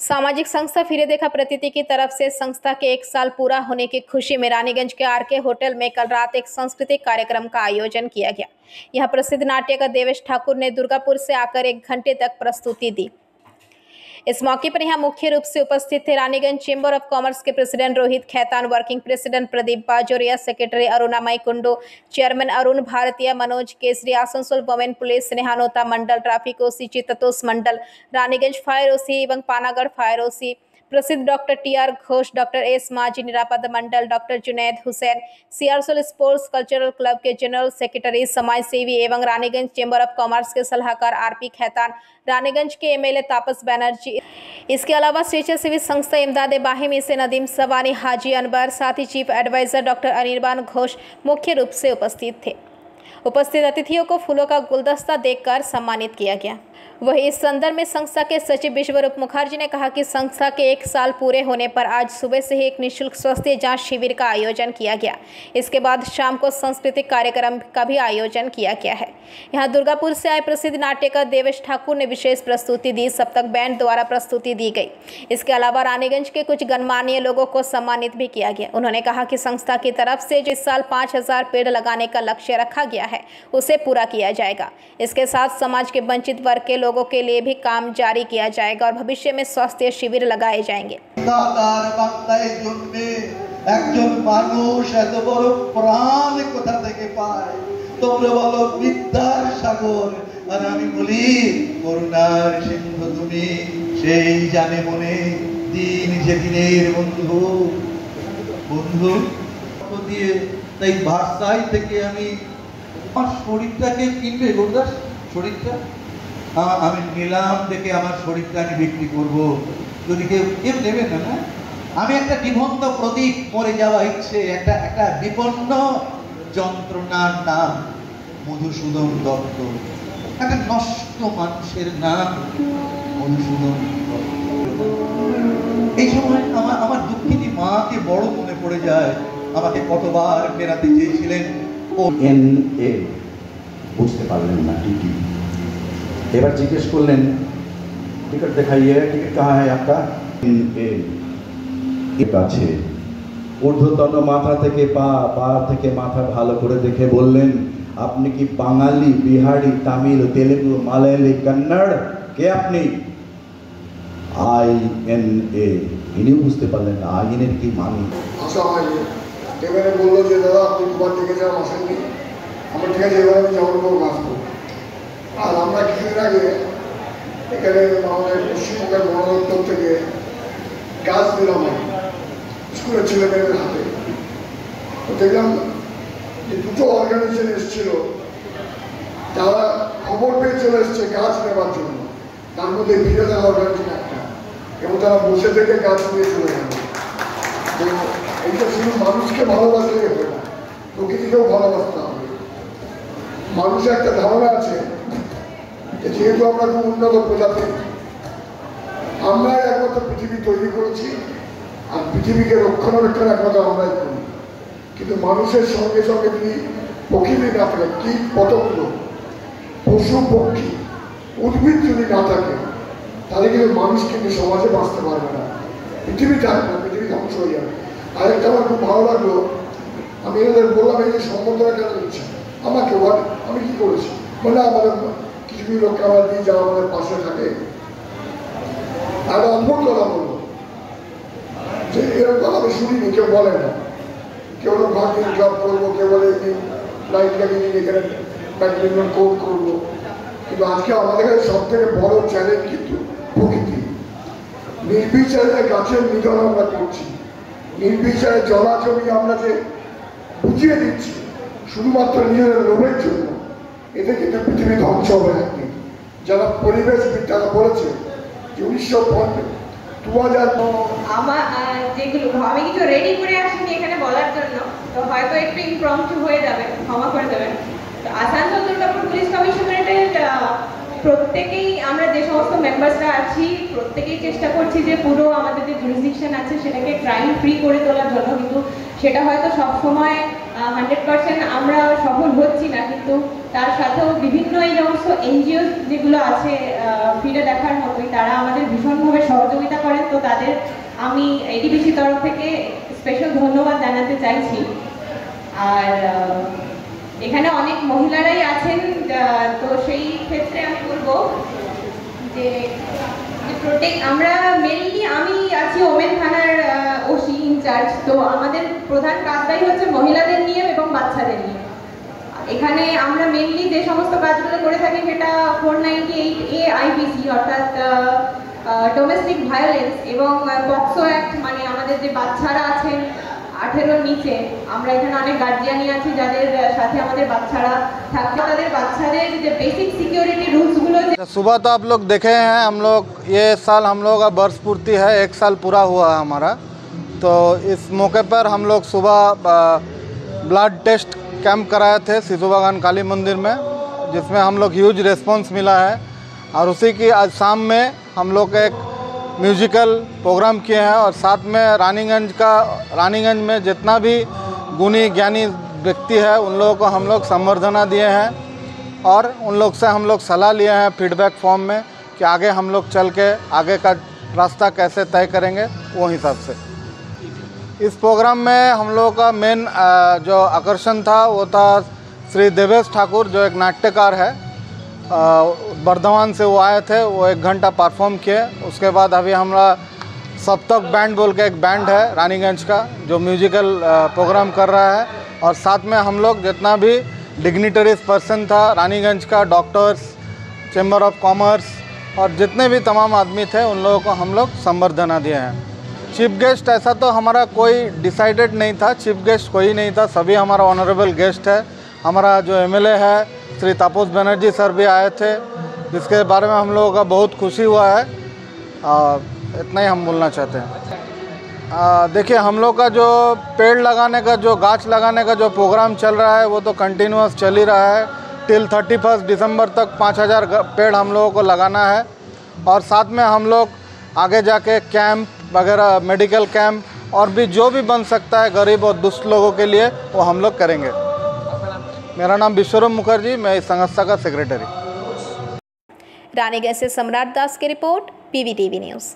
सामाजिक संस्था फिरे देखा प्रतीति की तरफ से संस्था के 1 साल पूरा होने की खुशी में रानीगंज के आरके होटल में कल रात एक सांस्कृतिक कार्यक्रम का आयोजन किया गया। यह प्रसिद्ध नाट्यकार देवेश ठाकुर ने दुर्गापुर से आकर 1 घंटे तक प्रस्तुति दी। इस मौके पर यहाँ मुख्य रूप से उपस्थित थे रानीगंज चेंबर ऑफ कॉमर्स के president Rohit Khaitan, working president Pradeep Bajoria, secretary Arunamayi Kundu, chairman Arun Bharatiya, Manoj Kesari, Asansol women police, Snehanota Mandal, traffic OC Chittosh Mandal, Raniganj fire OC एवं पानागढ़ फायर ओसी, प्रसिद्ध doctor TR Ghosh, doctor S Maji Nirapad Mandal, doctor Junaid Hussain, Searsole sports cultural club के जनरल सेक्रेटरी, समाज सेवी एवं रानीगंज चेंबर ऑफ कॉमर्स के सलाहकार आरपी खैतान, रानीगंज के एमएलए तापस बनर्जी, इसके अलावा स्वेच्छासेवी संस्था इमदाद बाहिमी से नदीम सवानी, हाजी अनवर, साथ ही chief adviser doctor Anirban Ghosh मुख्य रूप से उपस्थित थे। उपस्थित अतिथियों को फूलों का गुलदस्ता देकर सम्मानित किया गया। वहीं इस संदर्भ में संस्था के सचिव विश्वरूप मुखर्जी ने कहा कि संस्था के 1 साल पूरे होने पर आज सुबह से ही एक निःशुल्क स्वास्थ्य जांच शिविर का आयोजन किया गया। इसके बाद शाम को सांस्कृतिक कार्यक्रम का भी आयोजन किया गया है। यहां दुर्गापुर से आए प्रसिद्ध नाट्यकार देवेश ठाकुर ने विशेष प्रस्तुति दी। सप्तक बैंड द्वारा प्रस्तुति दी गई। इसके अलावा रानीगंज के कुछ गणमान्य लोगों को सम्मानित भी किया गया। उन्होंने कहा कि संस्था की तरफ से जो इस साल 5000 पेड़ लगाने का लक्ष्य रखा गया है उसे पूरा किया जाएगा। इसके साथ समाज के वंचित वर्ग के लोगों के लिए भी काम जारी किया जाएगा और भविष्य में स्वास्थ्य शिविर लगाए जाएंगे। আমি নিলাম দেখে আমার শরীরটা আমি বিক্রি করবো, যদি কেউ নেবে না। আমি একটা নিবন্ধ প্রতীক, মরে যাওয়া ইচ্ছে, একটা বিপন্ন যন্ত্রণার নাম মধুসূদন দত্ত, একটা নষ্ট মানুষের নাম মধুসূদন দত্ত। এই সময় আমার দুঃখিনী মাকে বড় মনে পড়ে যায়। আমাকে কতবার ফেরাতে চেয়েছিলেন। ও এনএ বুঝতে পারলেন না ঠিকই। এবার জিজ্ঞেস করলেন টিকিট দেখাইয়ে, টিকিট কাহা है आपका? আছে। ঊর্ধ্বতন মাথা থেকে পা থেকে মাথা ভালো করে দেখে বললেন, আপনি কি বাঙালি, বিহারি, তামিল, তেলেগু, মালায়ালি, কন্নড়, কে আপনি? INA। ইনিও বুঝতে পারলেন না INA কি মানে। এবারে বললো যে দাদা আপনি দুবার থেকে যাওয়া আসেননি। আমরা ঠিক আছে, এবার আমি যাবো আসবো। আর আমরা কিছুদিন আগে এখানে আমাদের পশ্চিমবঙ্গের বনদপ্তর থেকে গাছ দিলাম স্কুলের ছেলে মেয়েদের হাতে। তো দেখলাম যে 2টো অর্গানাইজেশন এসেছিল, যারা খবর পেয়ে চলে এসছে গাছ নেবার জন্য। তার মধ্যে বিরোধী অর্গানাইজেশন একটা, এবং তারা বসে থেকে গাছ নিয়ে চলে গেল। তো এইটা শুধু মানুষকে ভালোবাসলেই হবে না, প্রকৃতিকেও ভালোবাসতে হবে। মানুষের একটা ধারণা আছে যেহেতু আমরা খুব উন্নত প্রজাতি, আমরা একমাত্র পৃথিবী তৈরি করেছি আর পৃথিবীকে রক্ষণাবেক্ষণ একমাত্র আমরাই করি। কিন্তু মানুষের সঙ্গে সঙ্গে যদি প্রকৃতি না থাকে, কীট পতঙ্গ, পশু পক্ষী, উদ্ভিদ যদি না থাকে, তাহলে কিন্তু মানুষ কিন্তু সমাজে বাঁচতে পারবে না। পৃথিবী থাকবে না, পৃথিবী ধ্বংস হয়ে যাবে। আরেকটা আমার খুব ভালো লাগলো, আমি এনাদের বললাম এই যে সম্বন্ধটা কেন দিচ্ছি আমাকে, আমি কি করেছি মানে আমাদের কিছু লোককে আমার দিয়ে যারা আমাদের পাশে থাকে। একটা অদ্ভুত কথা বলবো যে এরকম কথা আমি শুনিনি, কেউ বলে না। কেউ ভাগ্য জব করবো, কেউ বলে লাইট লাগিয়ে এখানে ব্যাডমিন্টন কোর্ট করবো। কিন্তু আজকে আমাদের কাছে সব থেকে বড় চ্যালেঞ্জ কিন্তু প্রকৃতি। নির্বিচারে গাছের নিধন আমরা করছি, নির্বিচারে জলাজমি আমরা যে বুঝিয়ে দিচ্ছি শুধুমাত্র নিজেদের লোভের জন্য। এতে কিন্তু পৃথিবী ধ্বংস হবে একদিন। যারা পরিবেশবিদ তারা বলেছে যে 2000 আমার যেগুলো আমি কিছু রেডি করে আসিনি এখানে বলার জন্য, তো হয়তো একটু ইমপ্রম্পটু হয়ে যাবে, ক্ষমা করে দেবেন। তো আসানসোল দুর্গাপুর পুলিশ কমিশনারেটের প্রত্যেকেই আমরা যে সমস্ত মেম্বার্সরা আছি প্রত্যেকেই চেষ্টা করছি যে পুরো আমাদের যে জুরিসডিকশন আছে সেটাকে ক্রাইম ফ্রি করে তোলার জন্য। কিন্তু সেটা হয়তো সব সময় 100% আমরা সফল হচ্ছি না, কিন্তু তার সাথেও বিভিন্ন এই সমস্ত এনজিও যেগুলো আছে ফিরে দেখার মতোই তারা আমাদের ভীষণভাবে সহযোগিতা করে তাদের আমি এডিবিসি তরফ থেকে স্পেশাল ধন্যবাদ জানাতে চাইছি। আর এখানে অনেক মহিলারাই আছেন, তো সেই ক্ষেত্রে আমি বলবো যে আমরা মেনলি আমি আছি ওমেন থানার ওসি ইনচার্জ, তো আমাদের প্রধান কাজটাই হচ্ছে মহিলাদের নিয়ে এবং বাচ্চাদের নিয়ে। এখানে আমরা মেনলি যে সমস্ত কাজগুলো করে থাকি সেটা 498A IPC অর্থাৎ ডোমেস্টিক ভায়োলেন্স এবং পক্সো অ্যাক্ট, মানে আমাদের যে বাচ্চারা আছেন 18 নিচে, আমরা এখানে অনেক গার্জিয়ানই আছি যাদের সাথে আমাদের বাচ্চারা থাকছে, তাদের বাচ্চাদের যে বেসিক সিকিউরিটি রুলসগুলো। सुबह तो आप लोग देखे हैं, हम लोग ये साल हम लोग का वर्ष पूर्ति है, 1 साल पूरा हुआ है हमारा। तो इस मौके पर हम लोग सुबह ब्लड टेस्ट कैंप कराए थे सिसु बागान काली मंदिर में, जिसमें हम लोग ह्यूज रिस्पांस मिला है। और उसी की आज शाम में हम लोग एक म्यूजिकल प्रोग्राम किए हैं और साथ में रानीगंज में जितना भी गुणी ज्ञानी व्यक्ति है उन लोगों को हम लोग संवर्धना दिए हैं और उन लोग से हम लोग सलाह लिए हैं फीडबैक फॉर्म में कि आगे हम लोग चल के आगे का रास्ता कैसे तय करेंगे वो हिसाब से। इस प्रोग्राम में हम लोगों का मेन जो आकर्षण था वो था श्री देवेश ठाकुर, जो एक नाट्यकार है, बर्धमान से वो आए थे, वो 1 घंटा परफॉर्म किए। उसके बाद अभी हमारा सप्तक बैंड बोल के एक बैंड है रानीगंज का जो म्यूजिकल प्रोग्राम कर रहा है। और साथ में हम लोग जितना भी डिग्निटरीज पर्सन था रानीगंज का, डॉक्टर्स, चैम्बर ऑफ कॉमर्स और जितने भी तमाम आदमी थे उन लोगों को हम लोग संवर्धना दिए हैं। चीफ गेस्ट ऐसा तो हमारा कोई डिसाइडेड नहीं था, चीफ गेस्ट कोई नहीं था, सभी हमारा ऑनरेबल गेस्ट है। हमारा जो MLA है श्री तापस बनर्जी सर भी आए थे, जिसके बारे में हम लोगों का बहुत खुशी हुआ है। इतना ही हम बोलना चाहते हैं। देखिए, हम लोग का जो पेड़ लगाने का, जो गाछ लगाने का जो प्रोग्राम चल रहा है वो तो कंटिन्यूअस चल ही रहा है। टिल 31 दिसंबर तक 5000 पेड़ हम लोगों को लगाना है। और साथ में हम लोग आगे जाके कैंप वगैरह, मेडिकल कैंप और भी जो भी बन सकता है गरीब और दुष्ट लोगों के लिए वो हम लोग करेंगे। मेरा नाम विश्वरूप मुखर्जी, मैं इस संस्था का सेक्रेटरी। रानीगंज से सम्राट दास की रिपोर्ट, PVTV न्यूज़।